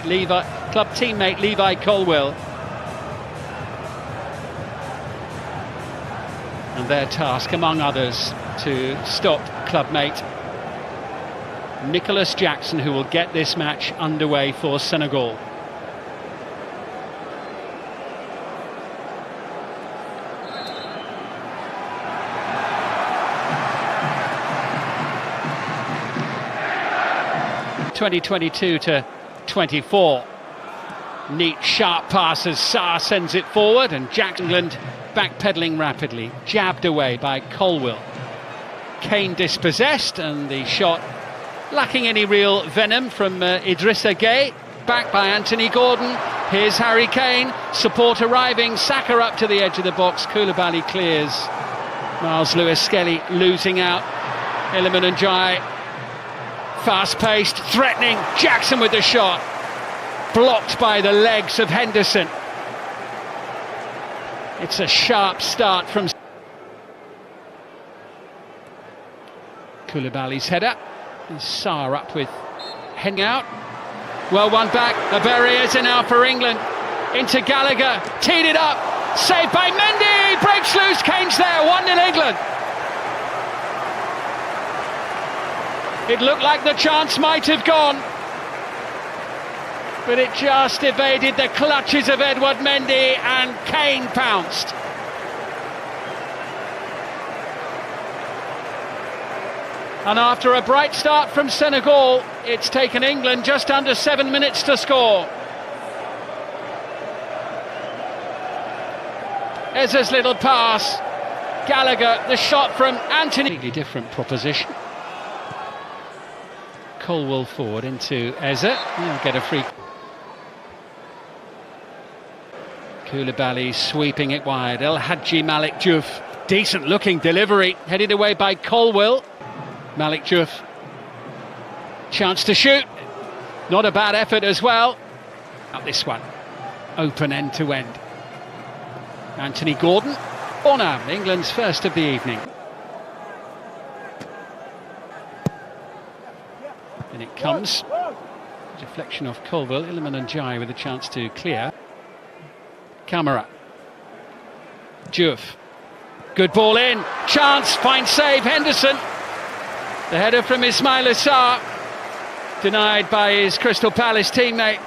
club teammate Levi Colwill. And their task, among others, to stop clubmate Nicholas Jackson, who will get this match underway for Senegal. (2022-24). Neat, sharp pass as Sarr sends it forward, and England backpedaling rapidly, jabbed away by Colwill. Kane dispossessed, and the shot lacking any real venom from Idrissa Gueye. Back by Anthony Gordon. Here's Harry Kane. Support arriving. Saka up to the edge of the box. Koulibaly clears. Miles Lewis-Skelly losing out. Iliman Ndiaye. Fast-paced, threatening. Jackson with the shot. Blocked by the legs of Henderson. It's a sharp start from Koulibaly's header. Sarr up with heading out. Well, one back. The barriers are now for England. Into Gallagher. Teed it up. Saved by Mendy. Breaks loose. Kane's there. 1-0 England. It looked like the chance might have gone, but it just evaded the clutches of Edouard Mendy, and Kane pounced. And after a bright start from Senegal, it's taken England just under 7 minutes to score. Eze's little pass. Gallagher, the shot from Anthony. Completely different proposition. Colwill forward into Eze. He'll get a free. Koulibaly sweeping it wide. El Hadji Malik Diouf. Decent looking delivery. Headed away by Colwill. Malik Diouf. Chance to shoot. Not a bad effort as well. Out this one. Open end to end. Anthony Gordon. Oh now, England's first of the evening. And it comes. Deflection off Colwill. Iliman Ndiaye with a chance to clear. Camara. Diouf. Good ball in. Chance. Fine save. Henderson. The header from Ismaila Sarr. Denied by his Crystal Palace teammate.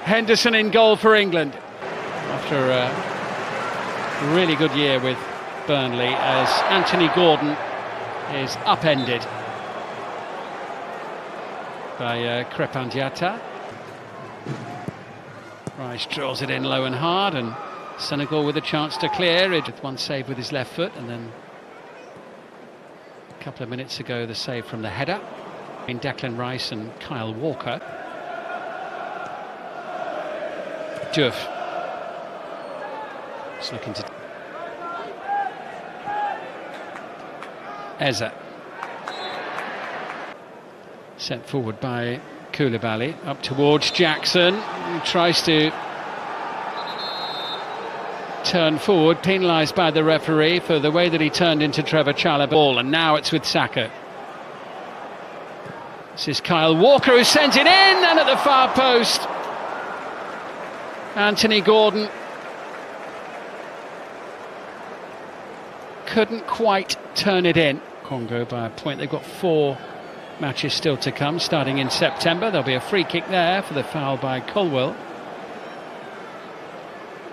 Henderson in goal for England. After a really good year with Burnley, as Anthony Gordon is upended by Crépin Diatta. Rice draws it in low and hard, and Senegal with a chance to clear it with one save with his left foot, and then a couple of minutes ago the save from the header in Declan Rice and Kyle Walker. Diouf. Just looking to Eze. Sent forward by Koulibaly, up towards Jackson, who tries to turn forward, penalised by the referee for the way that he turned into Trevor Chalobah ball, and now it's with Saka. This is Kyle Walker who sends it in, and at the far post, Anthony Gordon couldn't quite turn it in. Congo by a point. They've got 4 matches still to come, starting in September. There'll be a free kick there for the foul by Colwill.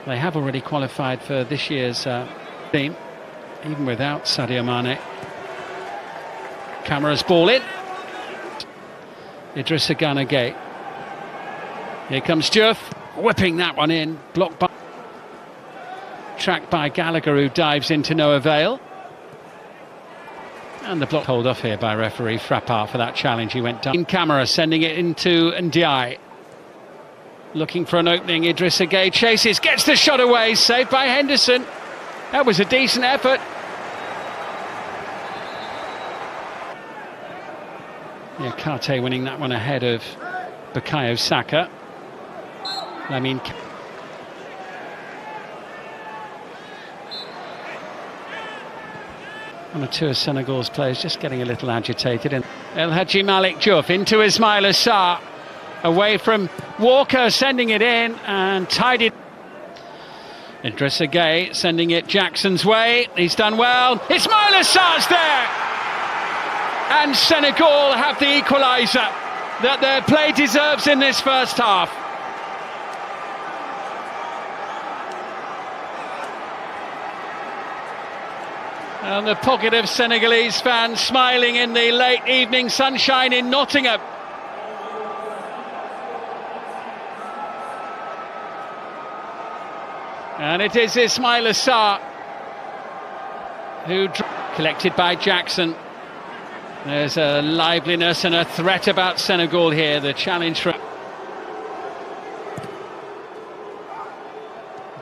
They have already qualified for this year's team, even without Sadio Mane. Camara's ball in. Idrissa Gueye. Here comes Diouf, whipping that one in, blocked by... tracked by Gallagher, who dives into no avail. And the block hold off here by referee Frappart for that challenge. He went down. Camara sending it into Ndiaye. Looking for an opening. Idrissa Gueye chases, gets the shot away, saved by Henderson. That was a decent effort. Yeah, Karte winning that one ahead of Bukayo Saka. I mean, one or two of Senegal's players just getting a little agitated. And El Hadji Malik Diouf into Ismaila Sarr. away from Walker, sending it in and tied it. Idrissa Gueye sending it Jackson's way. He's done well. Ismaïla Sarr's there! And Senegal have the equaliser that their play deserves in this first half. And the pocket of Senegalese fans smiling in the late evening sunshine in Nottingham. And it is Ismaïla Sarr who collected by Jackson. There's a liveliness and a threat about Senegal here. The challenge for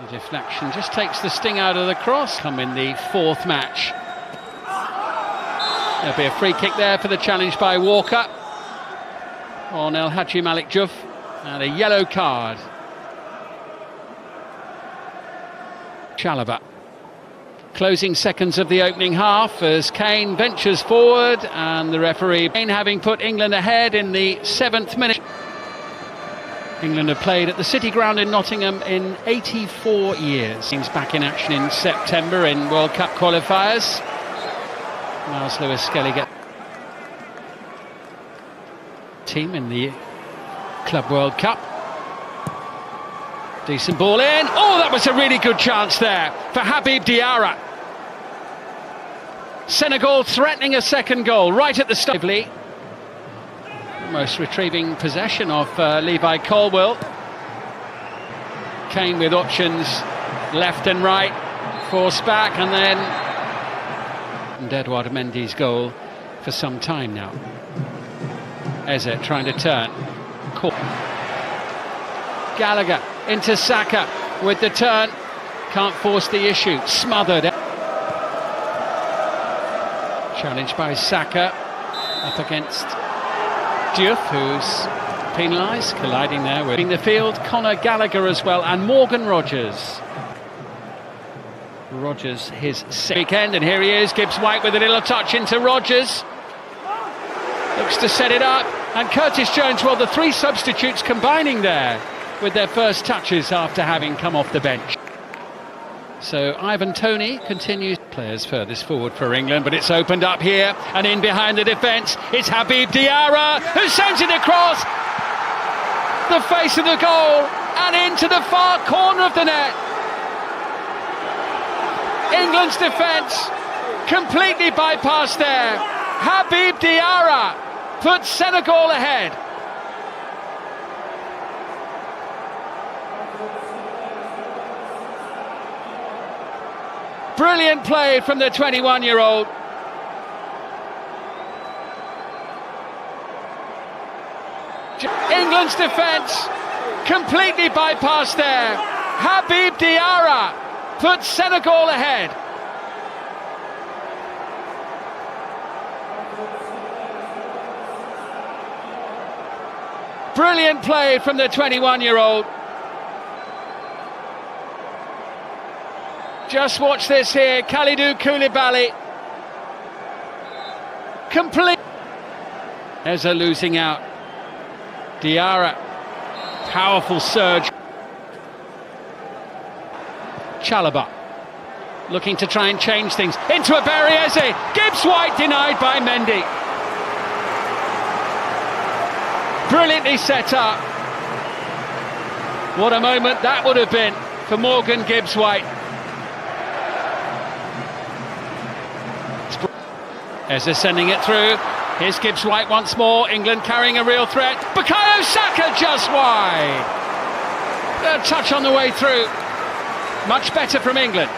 the deflection just takes the sting out of the cross. Come in the fourth match. There'll be a free kick there for the challenge by Walker on El Hadji Malik Diouf, and a yellow card. Chalobah. Closing seconds of the opening half as Kane ventures forward, and the referee, Kane having put England ahead in the 7th minute. England have played at the City Ground in Nottingham in 84 years. Teams back in action in September in World Cup qualifiers. Miles Lewis-Skelly get team in the Club World Cup. Decent ball in. Oh, that was a really good chance there for Habib Diarra. Senegal threatening a second goal right at the start. Almost retrieving possession of Levi Colwill. Kane with options left and right, forced back, and then Edouard Mendy's goal for some time now. Eze trying to turn. Gallagher into Saka with the turn, can't force the issue, smothered. Challenged by Saka, up against Diouf, who's penalised, colliding there with in the field. Conor Gallagher as well, and Morgan Rogers. Rogers his weekend, and here he is, Gibbs White with a little touch into Rogers. Looks to set it up, and Curtis Jones, well, the three substitutes combining there with their first touches after having come off the bench. So Ivan Toney continues. Players furthest forward for England, but it's opened up here, and in behind the defence it's Habib Diarra, who sends it across the face of the goal and into the far corner of the net. England's defence completely bypassed there. Habib Diarra puts Senegal ahead. Brilliant play from the 21-year-old. England's defence completely bypassed there. Habib Diarra puts Senegal ahead. Brilliant play from the 21-year-old. Just watch this here, Kalidou Koulibaly. Complete. Eze losing out. Diarra. Powerful surge. Chalobah. Looking to try and change things. Into a Barry Eze. Gibbs White denied by Mendy. Brilliantly set up. What a moment that would have been for Morgan Gibbs White. Eze sending it through. Here's Gibbs White once more. England carrying a real threat. Bukayo Saka just wide. A touch on the way through. Much better from England.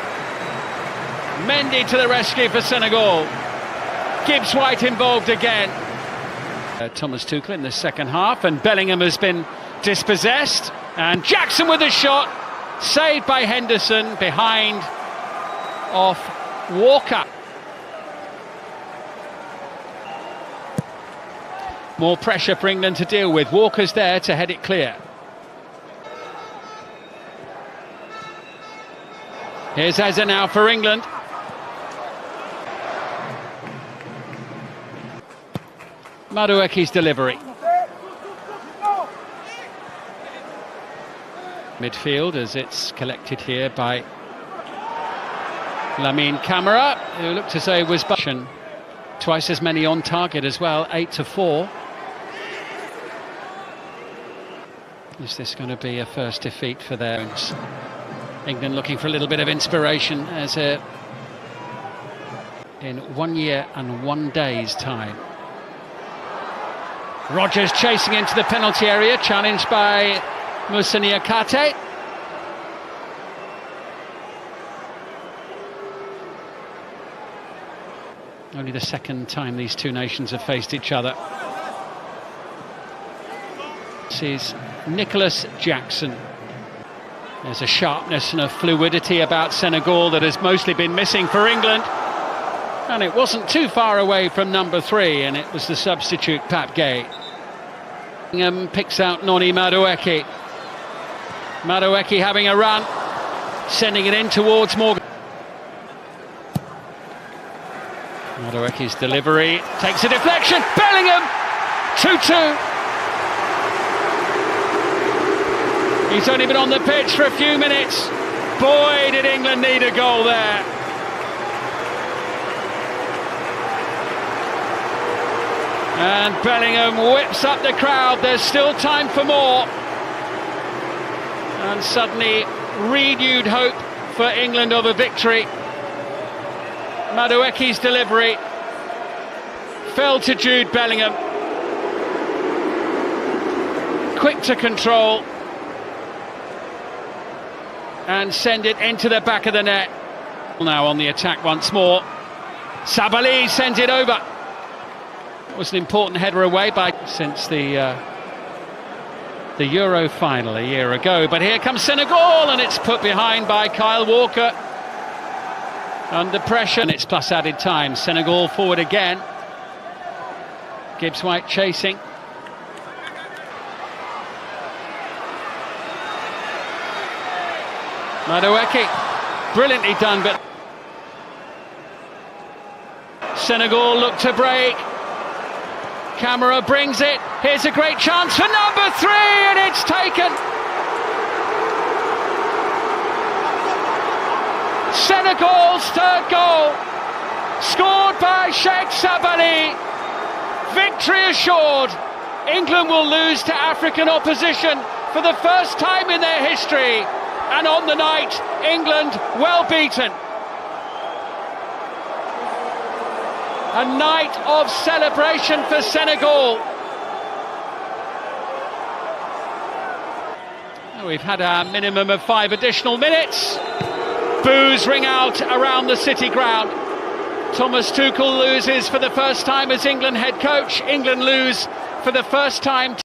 Mendy to the rescue for Senegal. Gibbs White involved again. Thomas Tuchel in the second half, and Bellingham has been dispossessed. And Jackson with a shot. Saved by Henderson behind off Walker. More pressure for England to deal with. Walker's there to head it clear. Here's Eze now for England. Madueke's delivery. midfield as it's collected here by Lamine Camara, who looked as though he was twice as many on target as well, 8-4. Is this going to be a first defeat for their England looking for a little bit of inspiration as in 1 year and 1 day's time. Rodgers chasing into the penalty area, challenged by Moussa Niakhaté. Only the second time these two nations have faced each other. This is Nicholas Jackson. There's a sharpness and a fluidity about Senegal that has mostly been missing for England. And it wasn't too far away from number 3, and it was the substitute Pape Gueye. Picks out Noni Madueke. Madueke having a run, sending it in towards Morgan. Madueke's delivery takes a deflection. Bellingham, 2-2. He's only been on the pitch for a few minutes. Boy, did England need a goal there. And Bellingham whips up the crowd. There's still time for more. And suddenly renewed hope for England of a victory. Madueke's delivery fell to Jude Bellingham. Quick to control and send it into the back of the net. Now on the attack once more. Sabali sends it over. It was an important header away since the Euro final a year ago. But here comes Senegal, and it's put behind by Kyle Walker. Under pressure, and it's plus added time. Senegal forward again. Gibbs White chasing. Madueke, brilliantly done, but Senegal look to break. Camara brings it. Here's a great chance for number 3, and it's taken. Senegal's third goal, scored by Sheikh Sabali. Victory assured. England will lose to African opposition for the first time in their history. And on the night, England well beaten. A night of celebration for Senegal. We've had a minimum of 5 additional minutes. Boos ring out around the City ground. Thomas Tuchel loses for the first time as England head coach. England lose for the first time.